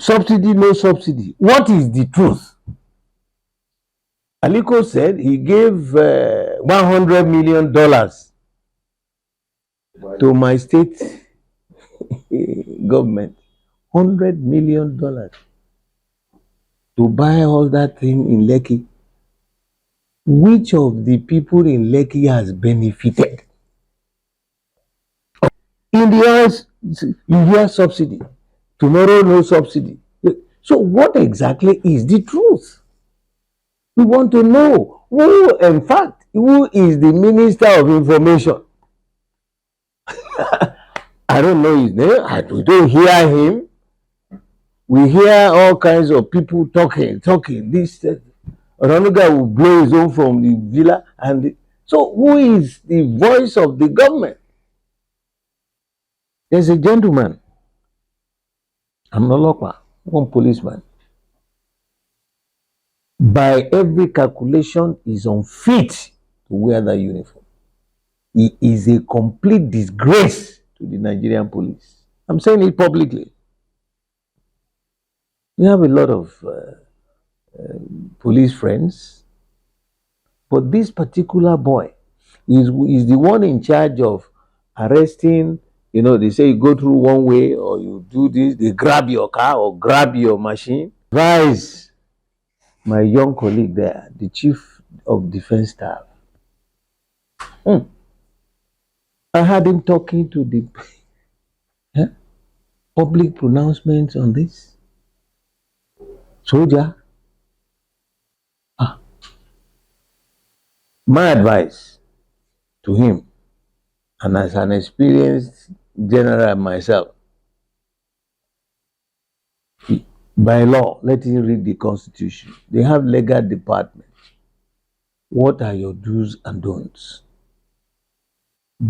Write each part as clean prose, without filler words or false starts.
Subsidy, no subsidy. What is the truth? Aliko said he gave $100 million to my state government. $100 million to buy all that thing in Lekki. Which of the people in Lekki has benefited? In the US, you hear subsidy. Tomorrow, no subsidy. So what exactly is the truth? We want to know who, in fact, who is the Minister of Information? I don't know his name. We don't hear him. We hear all kinds of people talking. This another guy will blow his own from the villa, so who is the voice of the government? There's a gentleman. I'm not local. One policeman. By every calculation, is unfit to wear that uniform. He is a complete disgrace to the Nigerian police. I'm saying it publicly. We have a lot of police friends, but this particular boy is the one in charge of arresting. You know, they say you go through one way or you do this, they grab your car or grab your machine. Advise my young colleague there, the chief of defense staff. I had him talking to the public pronouncements on this. Soldier. My advice to him, and as an experienced general myself, by law, let him read the Constitution. They have legal department. What are your do's and don'ts?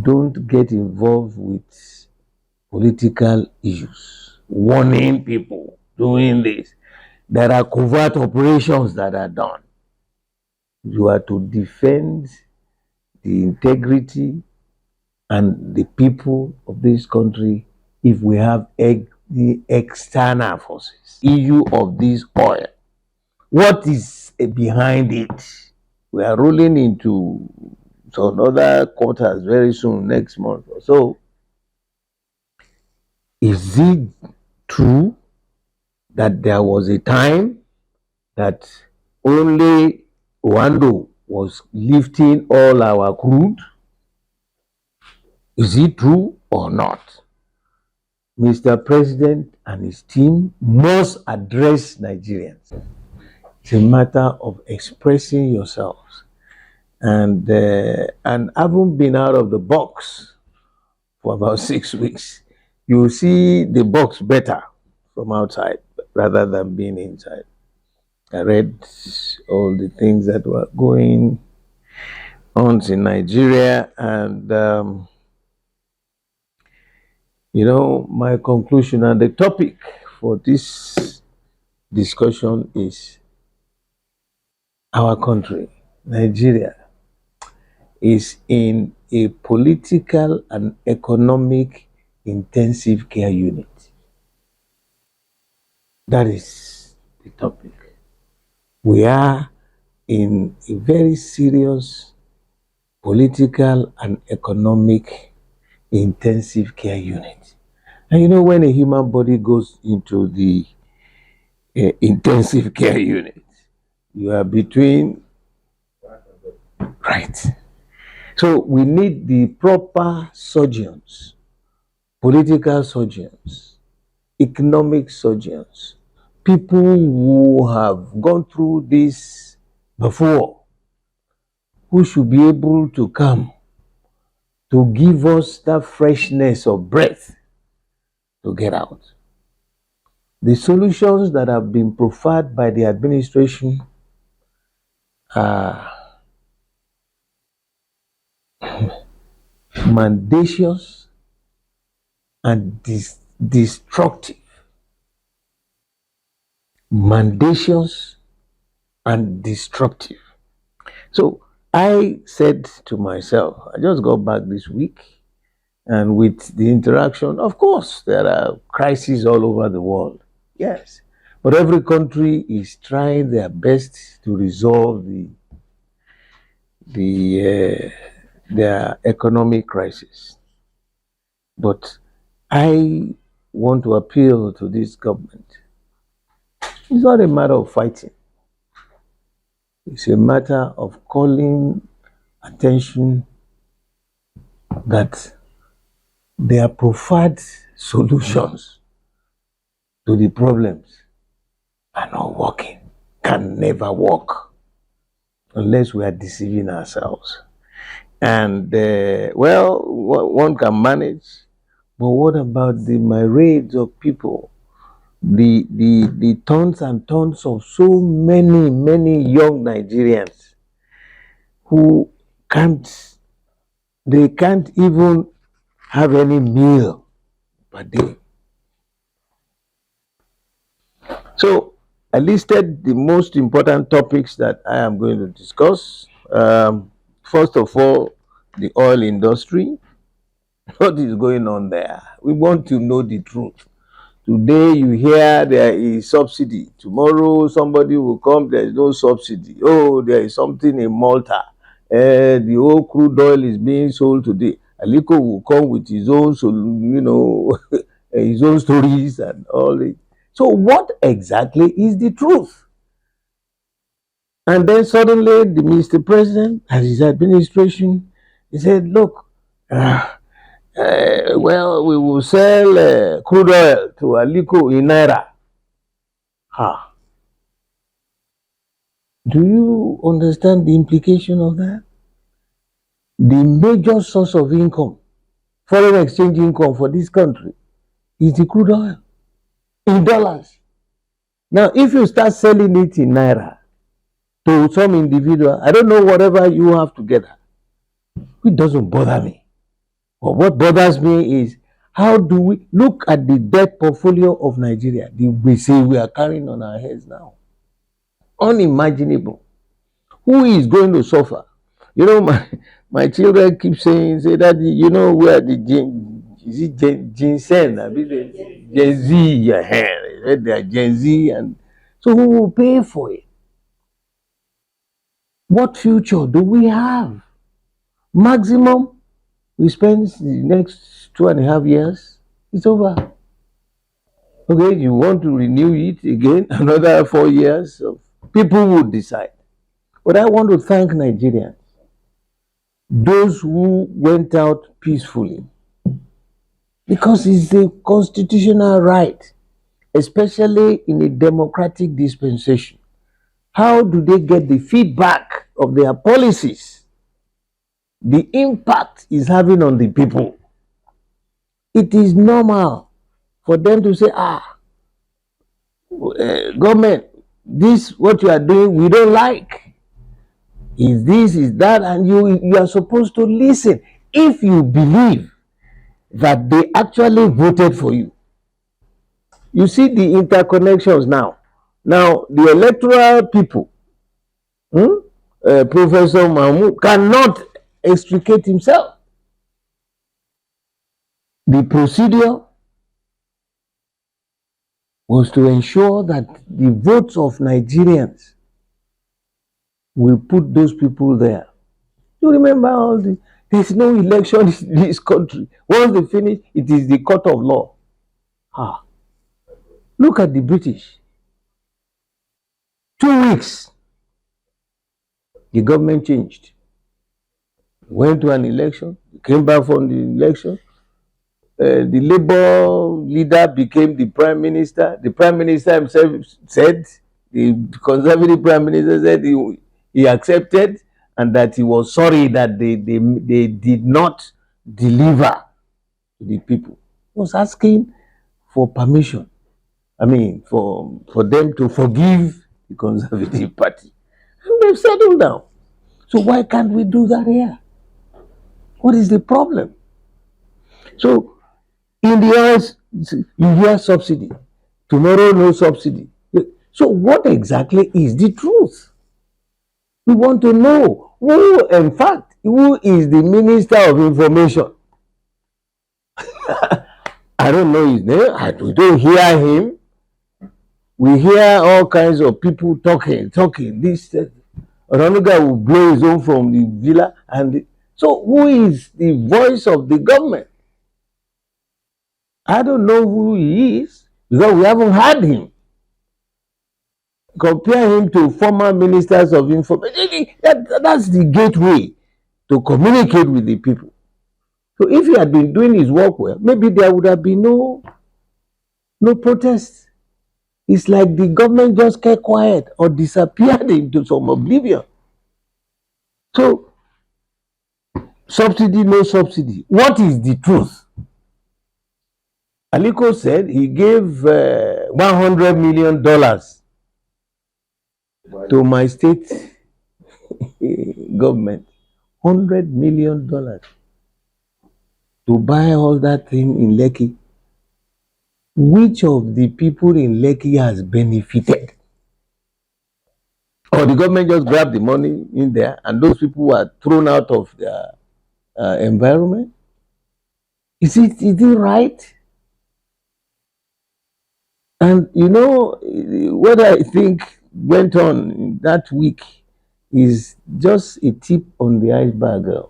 Don't get involved with political issues. Warning people doing this. There are covert operations that are done. You are to defend the integrity and the people of this country if we have the external forces. Issue of this oil. What is behind it? We are rolling into some other quarters very soon, next month or so. Is it true that there was a time that only Wando was lifting all our crude? Is it true or not? Mr. President and his team must address Nigerians. It's a matter of expressing yourselves. And having been out of the box for about 6 weeks, you see the box better from outside rather than being inside. I read all the things that were going on in Nigeria, and my conclusion and the topic for this discussion is our country, Nigeria, is in a political and economic intensive care unit. That is the topic. We are in a very serious political and economic intensive care unit. And when a human body goes into the intensive care unit, you are between, right. So we need the proper surgeons, political surgeons, economic surgeons, people who have gone through this before, who should be able to come to give us that freshness of breath to get out. The solutions that have been proffered by the administration are mendacious and destructive. Mendacious and destructive. So I said to myself, I just got back this week, and with the interaction, of course, there are crises all over the world. Yes. But every country is trying their best to resolve the their economic crisis. But I want to appeal to this government. It's not a matter of fighting. It's a matter of calling attention that their preferred solutions to the problems are not working, can never work unless we are deceiving ourselves. And well, one can manage, but what about the myriads of people, the tons and tons of so many young Nigerians who they can't even have any meal per day? So I listed the most important topics that I am going to discuss. First of all, the oil industry. What is going on there? We want to know the truth. Today you hear there is subsidy. Tomorrow somebody will come, there is no subsidy. Oh, there is something in Malta. The whole crude oil is being sold today. Aliko will come with his own, his own stories and all it. So what exactly is the truth? And then suddenly the Mr. President and his administration, he said, look, well, we will sell crude oil to Aliko in Naira. Ha. Do you understand the implication of that? The major source of income, foreign exchange income for this country, is the crude oil in dollars. Now, if you start selling it in Naira to some individual, I don't know whatever you have together, it doesn't bother me. But what bothers me is, how do we look at the debt portfolio of Nigeria? We say we are carrying on our heads now. Unimaginable. Who is going to suffer? You know, my children keep say that, you know, where the is it ginseng? I mean, the Gen Z, yeah, they are Gen Z, and so who will pay for it? What future do we have? Maximum, we spend the next 2.5 years, it's over. Okay, you want to renew it again, another 4 years, so people would decide. But I want to thank Nigerians, those who went out peacefully, because it's a constitutional right, especially in a democratic dispensation. How do they get the feedback of their policies? The impact is having on the people. It is normal for them to say, government, this what you are doing, we don't like. Is this, is that, and you are supposed to listen if you believe that they actually voted for you. You see the interconnections now. Now, the electoral people, Professor Mahmoud cannot extricate himself. The procedure was to ensure that the votes of Nigerians will put those people there. You remember there's no election in this country. Once they finish, it is the court of law. Look at the British. 2 weeks, the government changed. Went to an election, came back from the election. The Labour leader became the prime minister. The prime minister himself said, the conservative prime minister said he accepted, and that he was sorry that they did not deliver to the people. He was asking for permission. I mean, for them to forgive the Conservative Party. And they've settled down. So why can't we do that here? What is the problem? So in the US, you hear subsidy. Tomorrow, no subsidy. So what exactly is the truth? We want to know who, in fact, who is the Minister of Information? I don't know his name. We don't hear him. we hear all kinds of people talking. This another guy will blow his own from the villa, so who is the voice of the government? I don't know who he is because we haven't heard him. Compare him to former ministers of information. That's the gateway to communicate with the people. So if he had been doing his work well, maybe there would have been no protest. It's like the government just kept quiet or disappeared into some oblivion. So, subsidy, no subsidy. What is the truth? Aliko said he gave $100 million to my state government. $100 million to buy all that thing in Lekki. Which of the people in Lekki has benefited? Or the government just grabbed the money in there and those people were thrown out of their environment? Is it right? And you know, what I think went on that week is just a tip on the iceberg.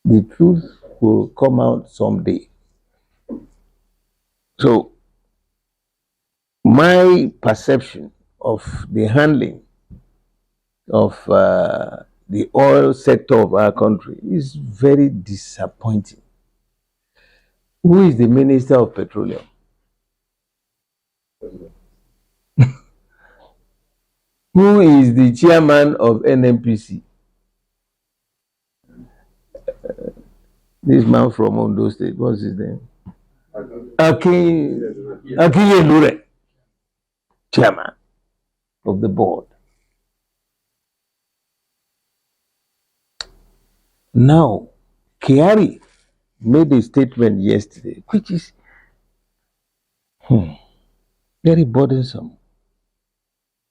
The truth will come out someday. So, my perception of the handling of the oil sector of our country is very disappointing. Who is the Minister of Petroleum? Who is the chairman of NNPC? This man from Ondo State, what's his name? Jejeloye, chairman of the board. Now, Kyari made a statement yesterday, which is very burdensome.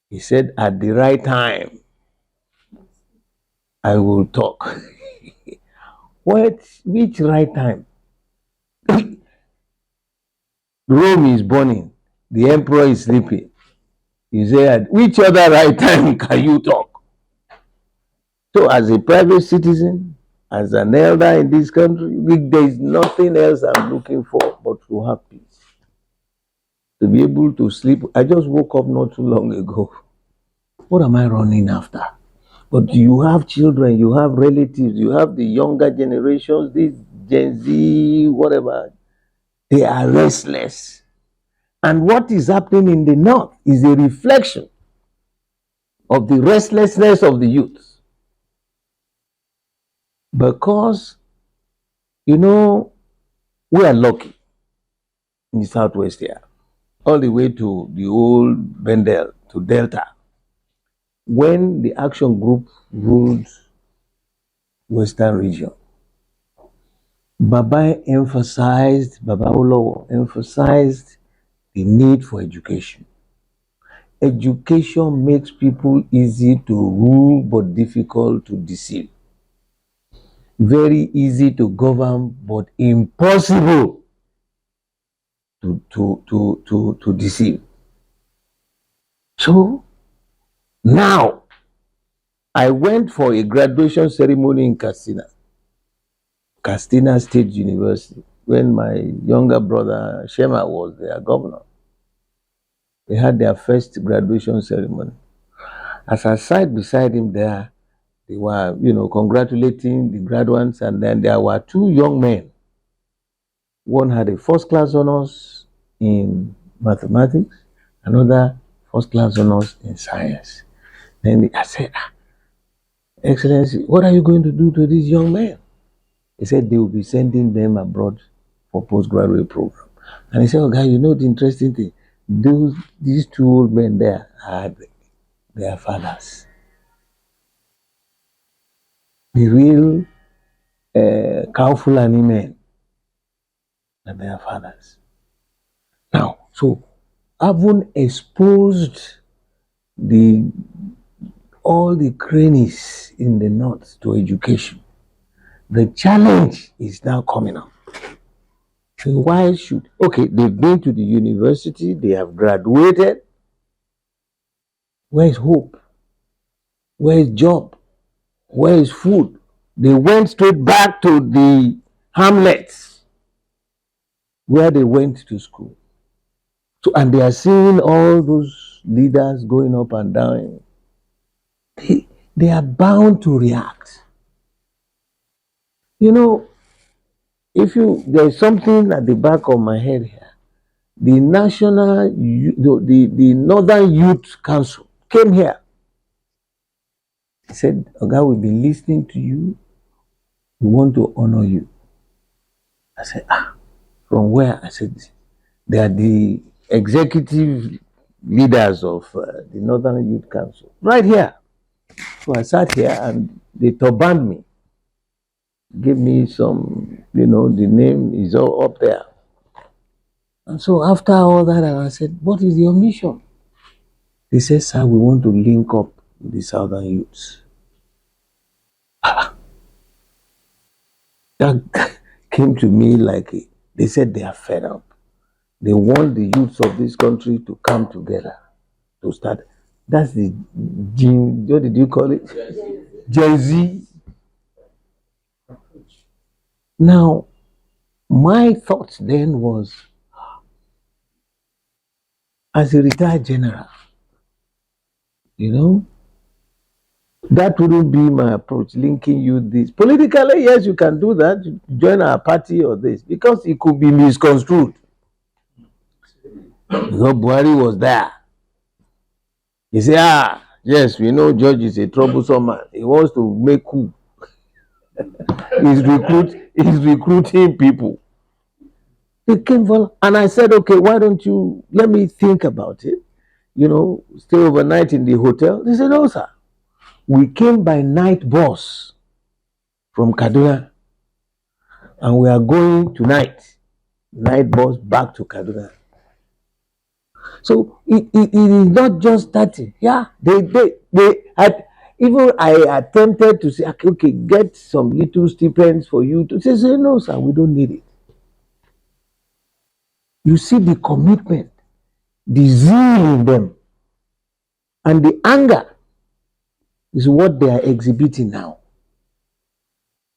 He said, at the right time, I will talk. Which right time? Rome is burning. The emperor is sleeping. He said, which other right time can you talk? So as a private citizen, as an elder in this country, there is nothing else I'm looking for but to have peace. To be able to sleep. I just woke up not too long ago. What am I running after? But you have children, you have relatives, you have the younger generations, this Gen Z, whatever. They are restless. And what is happening in the north is a reflection of the restlessness of the youth. Because, you know, we are lucky in the southwest here, all the way to the old Bendel, to Delta. When the action group ruled Western region, Baba Olowo emphasized the need for education. Education makes people easy to rule but difficult to deceive. Very easy to govern but impossible to deceive. So now I went for a graduation ceremony in Katsina State University, when my younger brother Shema was their governor. They had their first graduation ceremony. As I sat beside him there, they were, congratulating the graduates, and then there were two young men. One had a first-class honors in mathematics, another first-class honors in science. Then I said, Excellency, what are you going to do to these young men? He said they will be sending them abroad for postgraduate program. And he said, oh, guy, you know the interesting thing? These two old men there had their fathers. The real Kaufulani men and their fathers. Now, so having exposed all the crannies in the north to education, the challenge is now coming up. So why should, okay, they've been to the university, they have graduated. Where is hope? Where is job? Where is food? They went straight back to the hamlets where they went to school. So, and they are seeing all those leaders going up and down. They are bound to react. You know, if you, there's something at the back of my head here. The the Northern Youth Council came here. He said, Oga, we've been listening to you. We want to honor you. I said, from where? I said, they are the executive leaders of the Northern Youth Council. Right here. So I sat here and they turbaned me. Gave me some, the name is all up there. And so after all that, I said, what is your mission? They said, sir, we want to link up with the Southern youths. That came to me like they said they are fed up. They want the youths of this country to come together to start. That's the gene, what did you call it? Gen Z. Now, my thoughts then was, as a retired general, that wouldn't be my approach, linking you this. Politically, yes, you can do that, join our party or this, because it could be misconstrued. Because Buhari was there. He said, yes, we know George is a troublesome man. He wants to make coup. He's recruiting people. They came for, and I said, okay, why don't you let me think about it? Stay overnight in the hotel. They said, no, sir. We came by night bus from Kaduna, and we are going tonight. Night bus back to Kaduna. So it is not just that. Yeah, they had, even I attempted to say, okay, get some little stipends for you to say, no, sir, we don't need it. You see the commitment, the zeal in them, and the anger is what they are exhibiting now.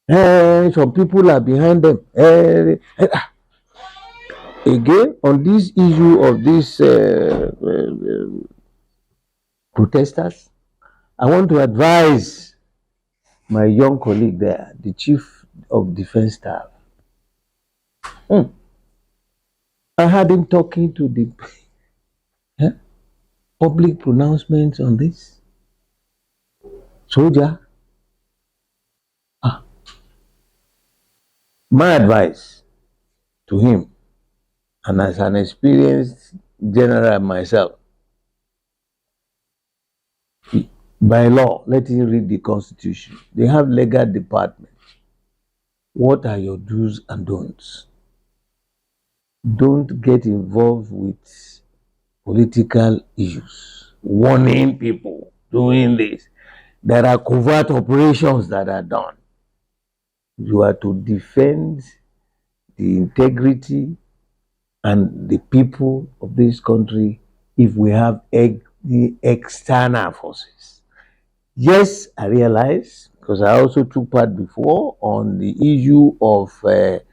Some people are behind them. Again, on this issue of these protesters, I want to advise my young colleague there, the Chief of Defense Staff. I had him talking to the public pronouncements on this. Soldier. My advice to him, and as an experienced general myself, by law, let him read the Constitution. They have legal departments. What are your do's and don'ts? Don't get involved with political issues. Warning people doing this. There are covert operations that are done. You are to defend the integrity and the people of this country if we have the external forces. Yes, I realize, because I also took part before on the issue of when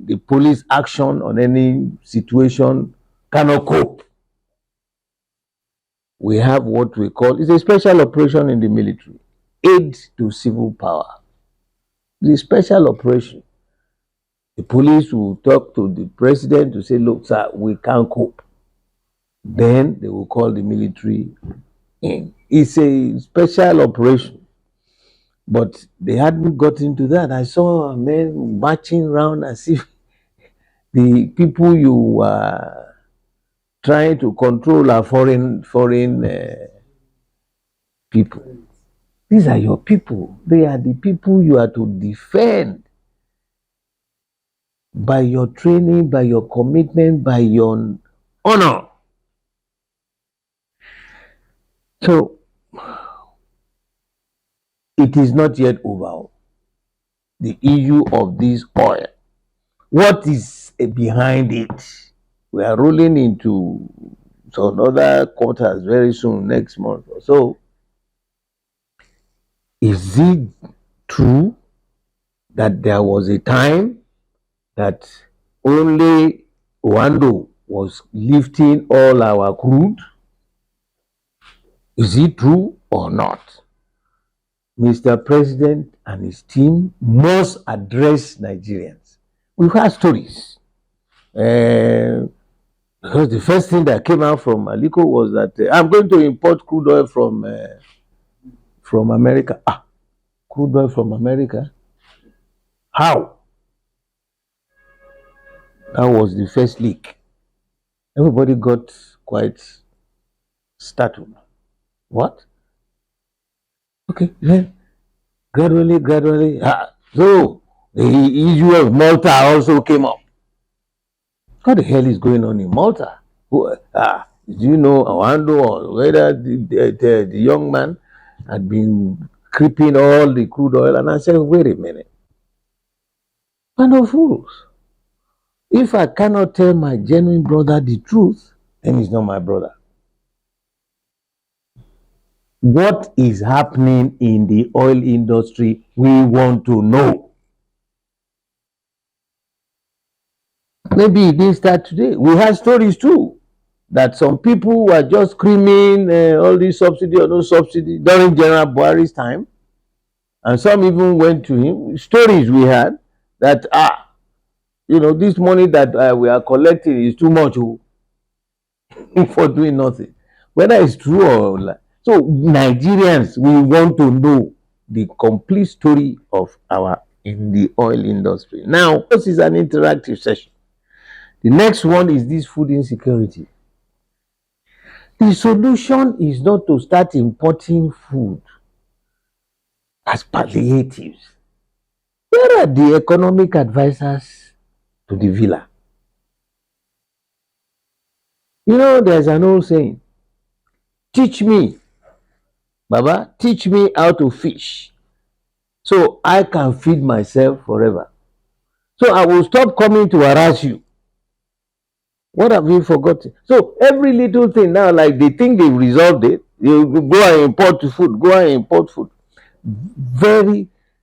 the police action on any situation cannot cope. We have what we call, it's a special operation in the military, aid to civil power. The special operation. The police will talk to the president to say, look, sir, we can't cope. Then they will call the military in. It's a special operation. But they hadn't got into that. I saw men marching around as if the people you were trying to control are foreign people. These are your people. They are the people you are to defend by your training, by your commitment, by your honor. So, it is not yet over. The issue of this oil. What is behind it? We are rolling into some other quarters very soon, next month or so. Is it true that there was a time that only Wando was lifting all our crude? Is it true or not? Mr. President and his team must address Nigerians. We've had stories. Because the first thing that came out from Aliko was that I'm going to import crude oil from America. Ah, crude oil from America? How? That was the first leak. Everybody got quite startled. What? Okay, then gradually. So the issue of Malta also came up. What the hell is going on in Malta? Do you know Awando or whether the young man had been creeping all the crude oil? And I said, wait a minute. Man of fools. If I cannot tell my genuine brother the truth, then he's not my brother. What is happening in the oil industry? We want to know. Maybe it didn't start today. We have stories too that some people were just screaming all this subsidy or no subsidy during General Buhari's time, and some even went to him. Stories we had that this money that we are collecting is too much for doing nothing. Whether it's true or not. So Nigerians, we want to know the complete story of our in the oil industry. Now, this is an interactive session. The next one is this food insecurity. The solution is not to start importing food as palliatives. Where are the economic advisors to the villa? There's an old saying, teach me, Baba, teach me how to fish so I can feed myself forever. So I will stop coming to harass you. What have you forgotten? So every little thing now, like they think they've resolved it, you go and import food, go and import food.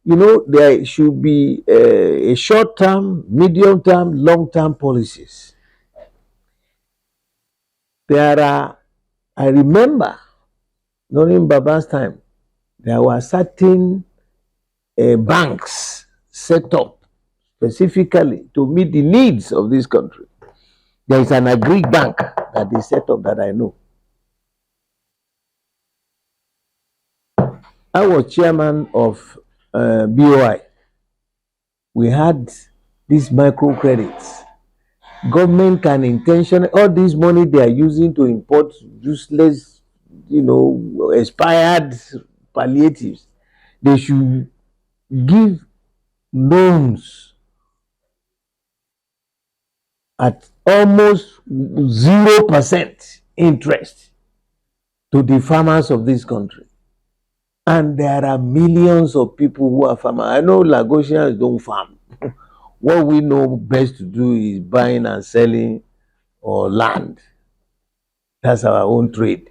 There should be a short term, medium term, long term policies. I remember during Baba's time, there were certain banks set up specifically to meet the needs of this country. There is an agri bank that is set up that I know. I was chairman of BOI. We had these microcredits. Government can intentionally, all this money they are using to import useless, expired palliatives, they should give loans at almost 0% interest to the farmers of this country. And there are millions of people who are farmers. I know Lagosians don't farm. What we know best to do is buying and selling or land. That's our own trade.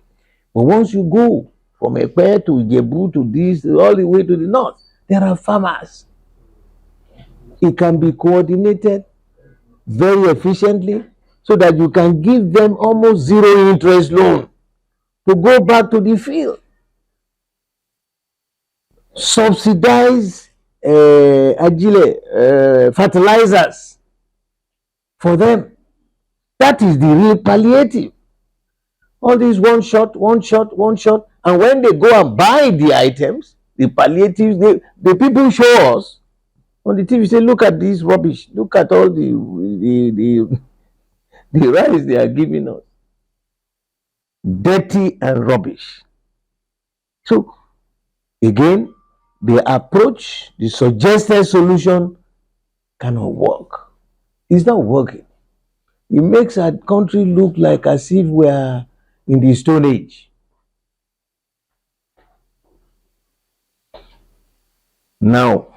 But once you go from Epe to Ijebu to this, all the way to the north, there are farmers. It can be coordinated very efficiently so that you can give them almost zero interest loan to go back to the field. Subsidize fertilizers for them. That is the real palliative. All these one shot. And when they go and buy the items, the palliatives, the people show us on the TV, say, look at this rubbish. Look at all the rice they are giving us. Dirty and rubbish. So, again, the approach, the suggested solution cannot work. It's not working. It makes our country look like as if we are in the Stone Age. Now,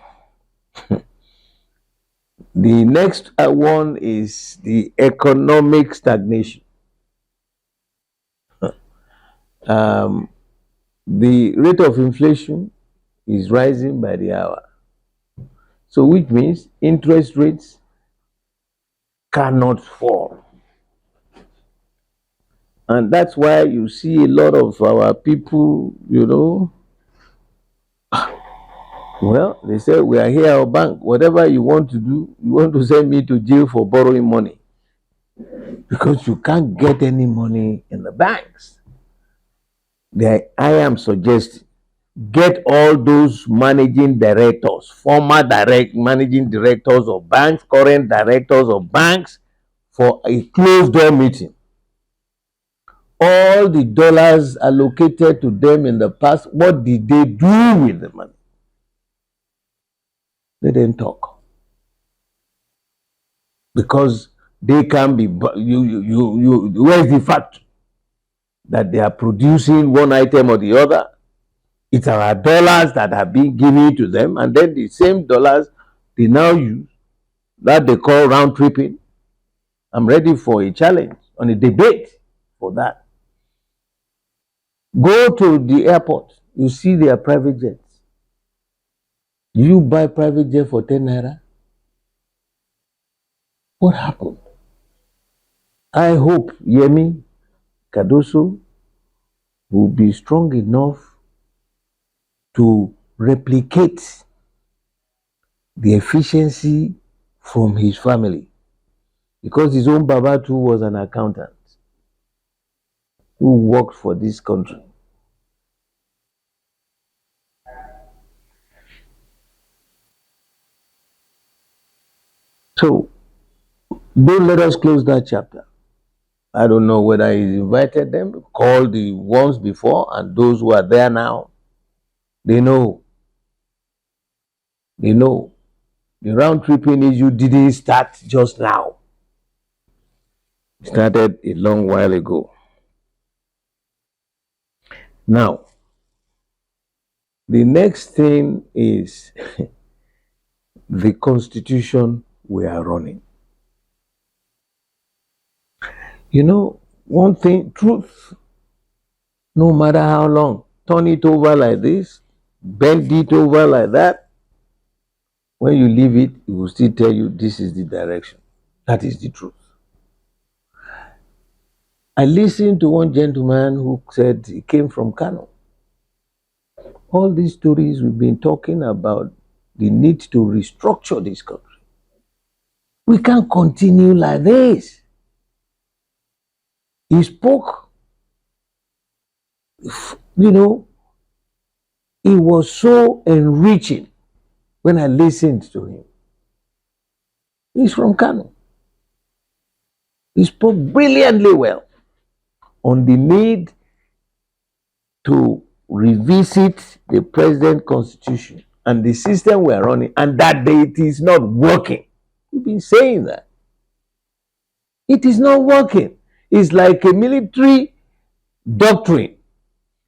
The next one is the economic stagnation. Um, the rate of inflation is rising by the hour. So, which means interest rates cannot fall. And that's why you see a lot of our people, well, they say, we are here, our bank, whatever you want to do, you want to send me to jail for borrowing money because you can't get any money in the banks. I am suggesting get all those managing directors, former managing directors of banks, current directors of banks for a closed door meeting. All the dollars allocated to them in the past, what did they do with the money? They didn't talk. Because they can be, where's the fact that they are producing one item or the other? It's our dollars that are being given to them, and then the same dollars they now use that they call round tripping. I'm ready for a challenge on a debate for that. Go to the airport, you see their private jets. You buy private jet for 10 naira? What happened? I hope Yemi Cardoso will be strong enough to replicate the efficiency from his family, because his own Baba too was an accountant who worked for this country. So don't let us close that chapter. I don't know whether he invited them, called the ones before, and those who are there now. They know. They know. The round tripping issue didn't start just now. It started a long while ago. Now, the next thing is the constitution we are running. One thing, truth, no matter how long, turn it over like this, bend it over like that. When you leave it, it will still tell you this is the direction. That is the truth. I listened to one gentleman who said he came from Kano. All these stories we've been talking about, the need to restructure this country. We can't continue like this. He spoke, it was so enriching when I listened to him. He's from Kano. He spoke brilliantly well on the need to revisit the present constitution and the system we are running, and that it is not working. We've been saying that. It is not working. It's like a military doctrine,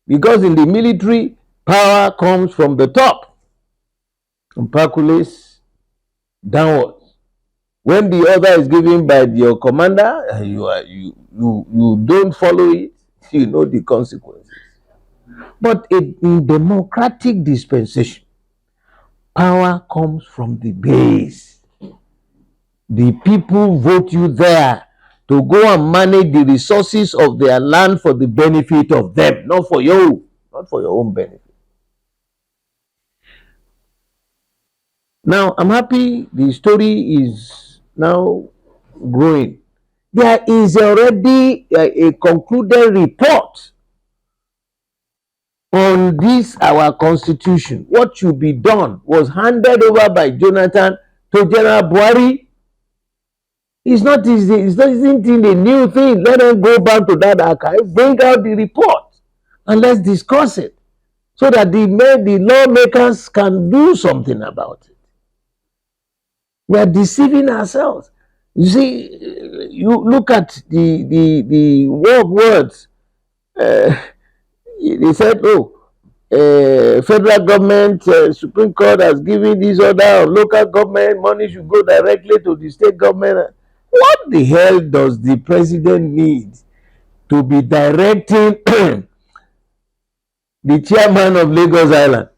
because in the military, power comes from the top and percolates downwards. When the order is given by your commander, you don't follow it, you know the consequences. But in democratic dispensation, power comes from the base. The people vote you there to go and manage the resources of their land for the benefit of them, not for you, not for your own benefit. Now, I'm happy the story is now growing. There is already a concluded report on this, our constitution. What should be done was handed over by Jonathan to General Buhari. It's not easy. It's not a new thing. Let them go back to that archive, bring out the report, and let's discuss it, so that the lawmakers can do something about it. We are deceiving ourselves. You see, you look at the words. They said, oh, federal government, Supreme Court has given this order of local government, money should go directly to the state government. What the hell does the president need to be directing the chairman of Lagos Island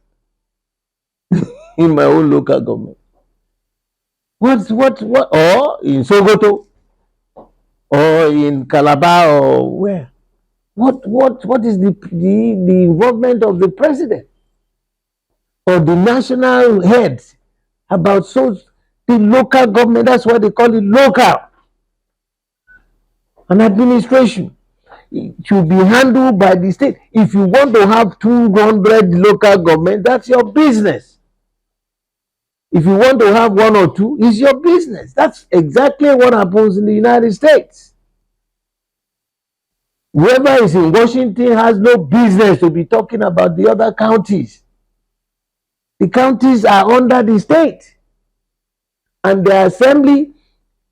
in my own local government? What, or in Sokoto, or in Calabar, or where? What is the involvement of the president or the national heads about the local government? That's why they call it local. An administration. It should be handled by the state. If you want to have 200 local government, that's your business. If you want to have one or two, it's your business. That's exactly what happens in the United States. Whoever is in Washington has no business to be talking about the other counties. The counties are under the state. And the assembly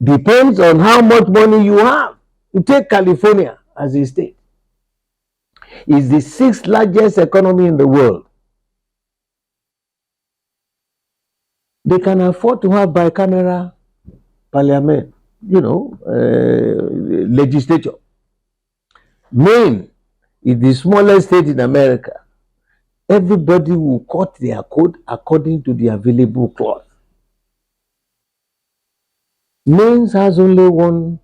depends on how much money you have. You take California as a state. It's the 6th largest economy in the world. They can afford to have bicameral parliament, legislature. Maine is the smallest state in America. Everybody will cut their coat according to the available cloth. Maine has only one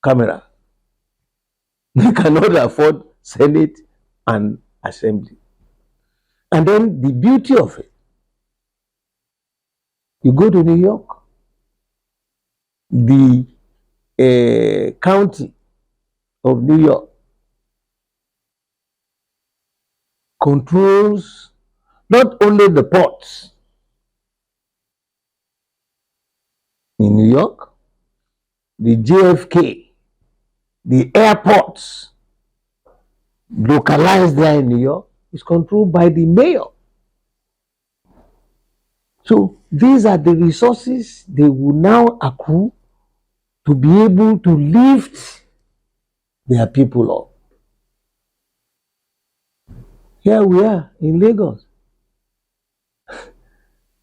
camera. They cannot afford Senate and Assembly. And then the beauty of it, you go to New York, the county of New York controls not only the ports in New York, the JFK, the airports localized there in New York is controlled by the mayor. So these are the resources they will now accrue to be able to lift their people up. Here we are in Lagos.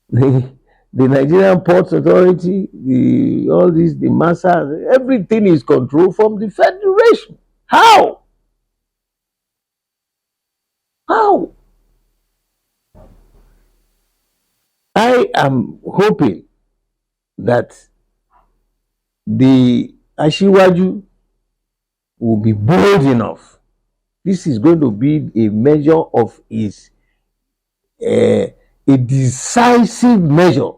The Nigerian Ports Authority, the MASA, everything is controlled from the Federation. How? How? I am hoping that the Ashiwaju will be bold enough. This is going to be a measure of a decisive measure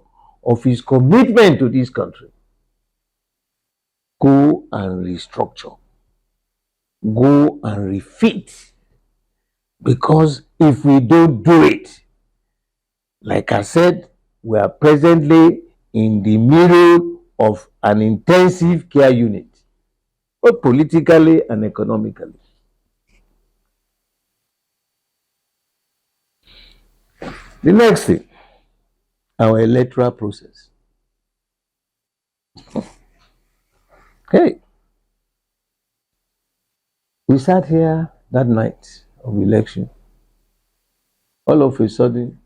of his commitment to this country. Go and restructure. Go and refit. Because if we don't do it, like I said, we are presently in the middle of an intensive care unit, both politically and economically. The next thing, our electoral process. Okay. We sat here that night of election. All of a sudden,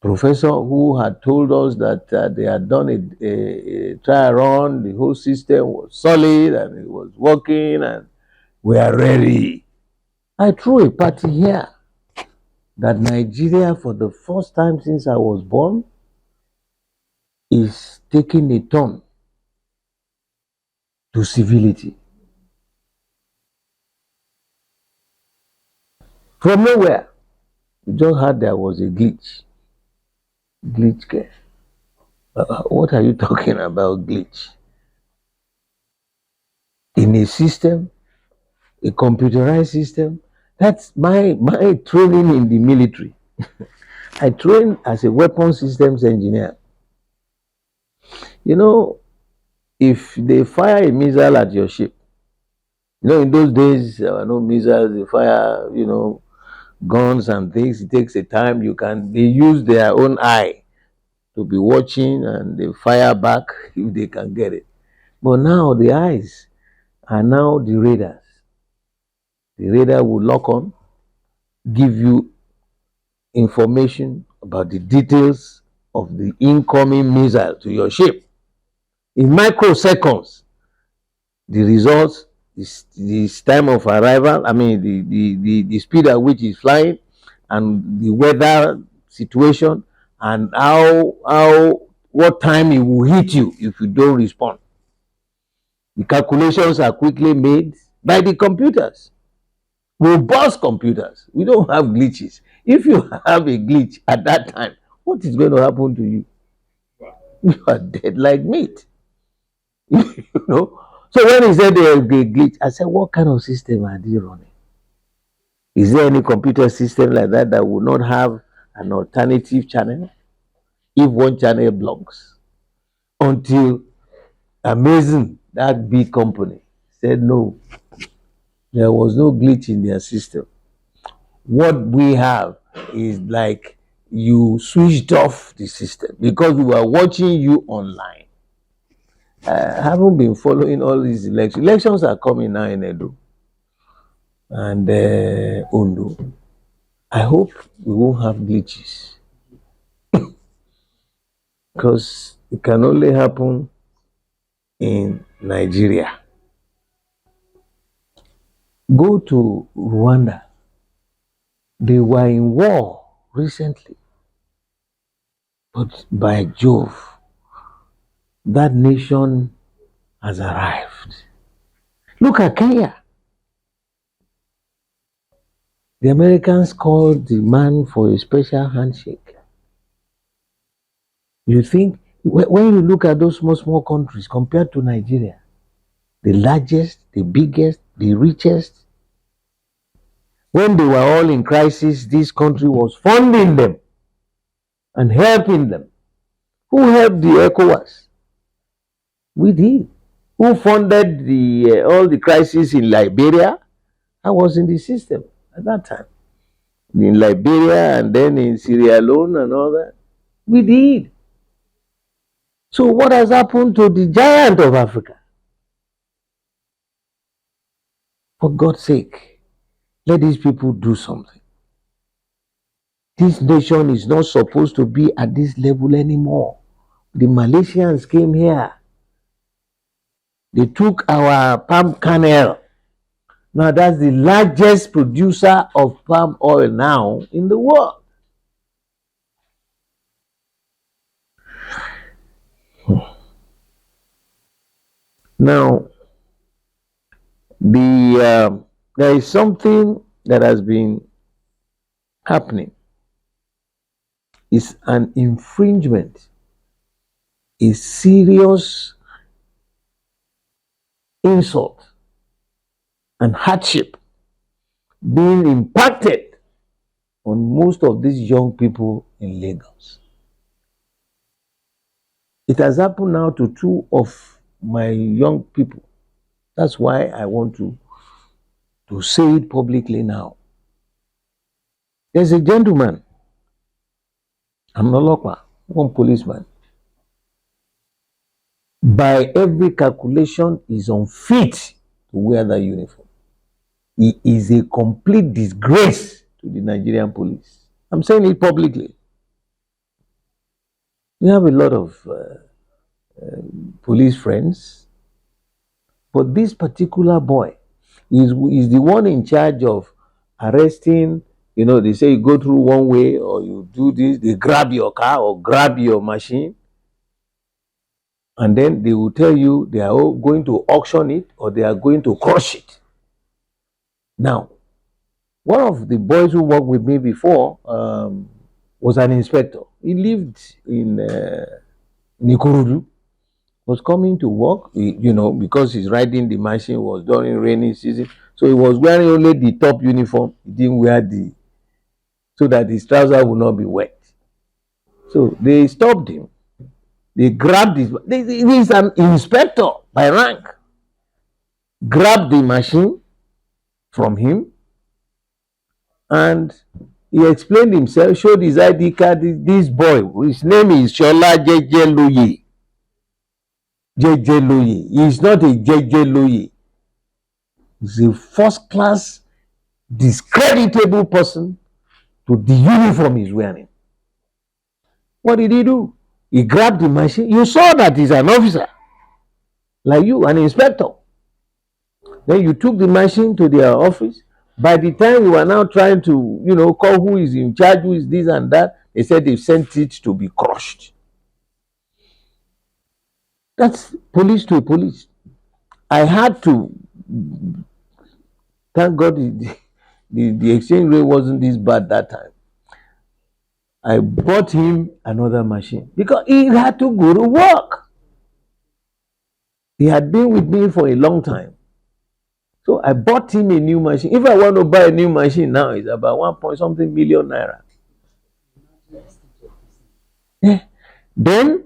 professor who had told us that they had done a trial run, the whole system was solid and it was working and we are ready. I threw a party here that Nigeria, for the first time since I was born, is taking a turn to civility. From nowhere, we just heard there was a glitch. Glitch care. What are you talking about, glitch? In a system, a computerized system. That's my training in the military. I trained as a weapons systems engineer. You know, if they fire a missile at your ship, in those days, there were no missiles, they fire, guns and things. It takes a time. They use their own eye to be watching and they fire back if they can get it. But now the eyes are now the radars. The radar will lock on give you information about the details of the incoming missile to your ship. In microseconds, the results, this time of arrival, I mean the speed at which it's flying, and the weather situation, and how what time it will hit you if you don't respond. The calculations are quickly made by the computers, robust computers. We don't have glitches. If you have a glitch at that time, what is going to happen to you? You are dead like meat. you know. So when he said there will be a glitch, I said, what kind of system are they running? Is there any computer system like that that will not have an alternative channel if one channel blocks? Until amazing, that big company said no, there was no glitch in their system. What we have is like you switched off the system because we were watching you online. I haven't been following all these elections. Elections are coming now in Edo and Ondo. I hope we won't have glitches because it can only happen in Nigeria. Go to Rwanda. They were in war recently. But by Jove, that nation has arrived. Look at Kenya. The Americans called the man for a special handshake. You think, when you look at those small countries compared to Nigeria, the largest, the biggest, the richest, when they were all in crisis, this country was funding them and helping them. Who helped the ECOWAS? We did. Who funded the all the crises in Liberia? I was in the system at that time. In Liberia and then in Sierra Leone and all that. We did. So what has happened to the giant of Africa? For God's sake, let these people do something. This nation is not supposed to be at this level anymore. The Malaysians came here. They took our palm kernel. Now that's the largest producer of palm oil now in the world. Now, there is something that has been happening. It's an infringement, a serious insult and hardship being impacted on most of these young people in Lagos. It has happened now to two of my young people. That's why I want to say it publicly now. There's a gentleman, I'm not Lokwa, one policeman. By every calculation, is unfit to wear that uniform. He is a complete disgrace to the Nigerian police. I'm saying it publicly. We have a lot of police friends, but this particular boy is the one in charge of arresting. You know, they say you go through one way or you do this, they grab your car or grab your machine, and then they will tell you they are going to auction it or they are going to crush it. Now, one of the boys who worked with me before was an inspector. He lived in Ikurudu, was coming to work, because he's riding the machine was during rainy season. So he was wearing only the top uniform. He didn't wear so that his trousers would not be wet. So they stopped him. They grabbed his, he's an inspector by rank. Grabbed the machine from him and he explained himself, showed his ID card. This boy, his name is Shola Jejeloye. Jejeloye. He is not a Jejeloye. He's a first class discreditable person to the uniform he's wearing. What did he do? He grabbed the machine. You saw that he's an officer, like you, an inspector. Then you took the machine to their office. By the time we were now trying to, call who is in charge, who is this and that, they said they sent it to be crushed. That's police to police. I had to, thank God the exchange rate wasn't this bad that time. I bought him another machine because he had to go to work. He had been with me for a long time. So I bought him a new machine. If I want to buy a new machine now, it's about 1 point something million naira. Yeah. Then,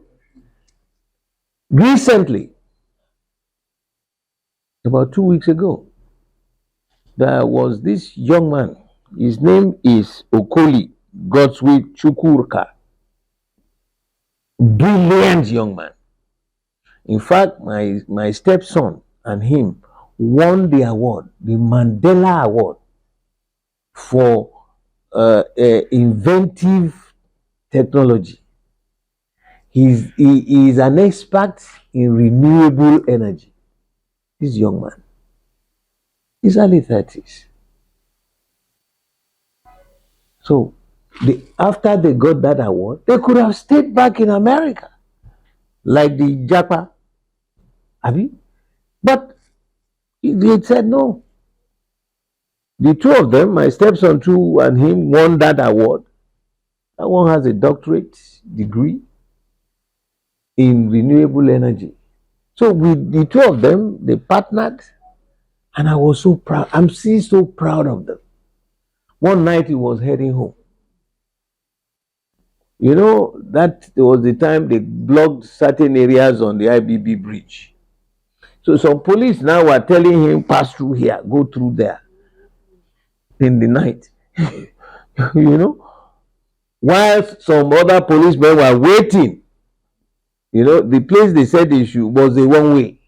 recently, about 2 weeks ago, there was this young man. His name is Okoli Godswick Chukwurka. Brilliant young man. In fact, my stepson and him won the award, the Mandela Award, for inventive technology. He is an expert in renewable energy. This young man, he's early 30s. So after they got that award, they could have stayed back in America, like the Japa, but they said no. The two of them, my stepson too and him, won that award. That one has a doctorate degree in renewable energy. So with the two of them, they partnered, and I was so proud. I'm still so proud of them. One night he was heading home. That was the time they blocked certain areas on the IBB bridge. So some police now were telling him, pass through here, go through there in the night. While some other policemen were waiting. The place they said they should was a one way.